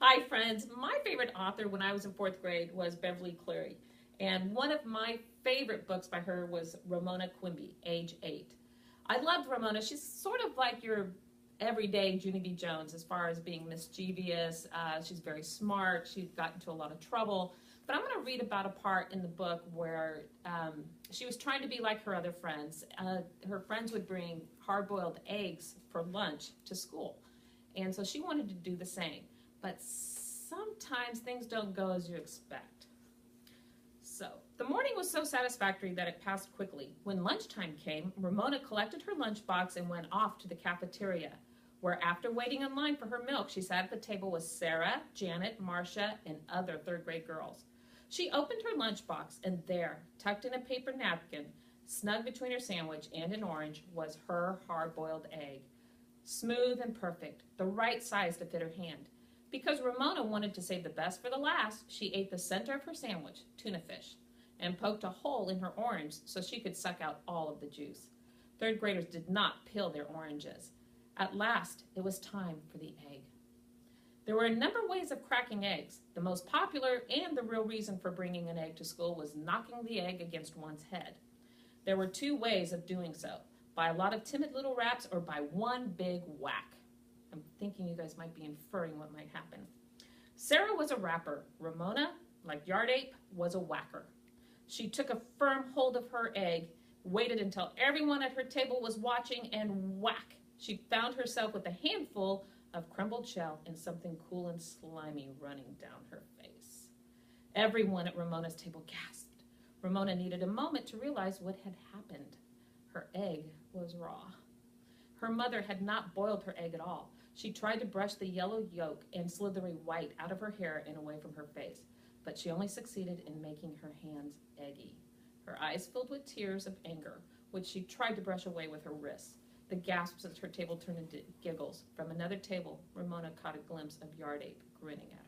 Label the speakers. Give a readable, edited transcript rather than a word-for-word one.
Speaker 1: Hi, friends. My favorite author when I was in fourth grade was Beverly Cleary. And one of my favorite books by her was Ramona Quimby, age 8. I loved Ramona. She's sort of like your everyday Junie B. Jones as far as being mischievous. She's very smart. She got into a lot of trouble. But I'm going to read about a part in the book where she was trying to be like her other friends. Her friends would bring hard-boiled eggs for lunch to school. And so she wanted to do the same. But sometimes things don't go as you expect. So the morning was so satisfactory that it passed quickly. When lunchtime came, Ramona collected her lunchbox and went off to the cafeteria, where after waiting in line for her milk, she sat at the table with Sarah, Janet, Marcia, and other third-grade girls. She opened her lunchbox, and there, tucked in a paper napkin, snug between her sandwich and an orange, was her hard-boiled egg. Smooth and perfect, the right size to fit her hand. Because Ramona wanted to save the best for the last, she ate the center of her sandwich, tuna fish, and poked a hole in her orange so she could suck out all of the juice. Third graders did not peel their oranges. At last, it was time for the egg. There were a number of ways of cracking eggs. The most popular and the real reason for bringing an egg to school was knocking the egg against one's head. There were 2 ways of doing so, by a lot of timid little raps or by one big whack. I'm thinking you guys might be inferring what might happen. Sarah was a rapper. Ramona, like Yard Ape, was a whacker. She took a firm hold of her egg, waited until everyone at her table was watching, and whack! She found herself with a handful of crumbled shell and something cool and slimy running down her face. Everyone at Ramona's table gasped. Ramona needed a moment to realize what had happened. Her egg was raw. Her mother had not boiled her egg at all. She tried to brush the yellow yolk and slithery white out of her hair and away from her face, but she only succeeded in making her hands eggy. Her eyes filled with tears of anger, which she tried to brush away with her wrists. The gasps at her table turned into giggles. From another table, Ramona caught a glimpse of Yard Ape grinning at her.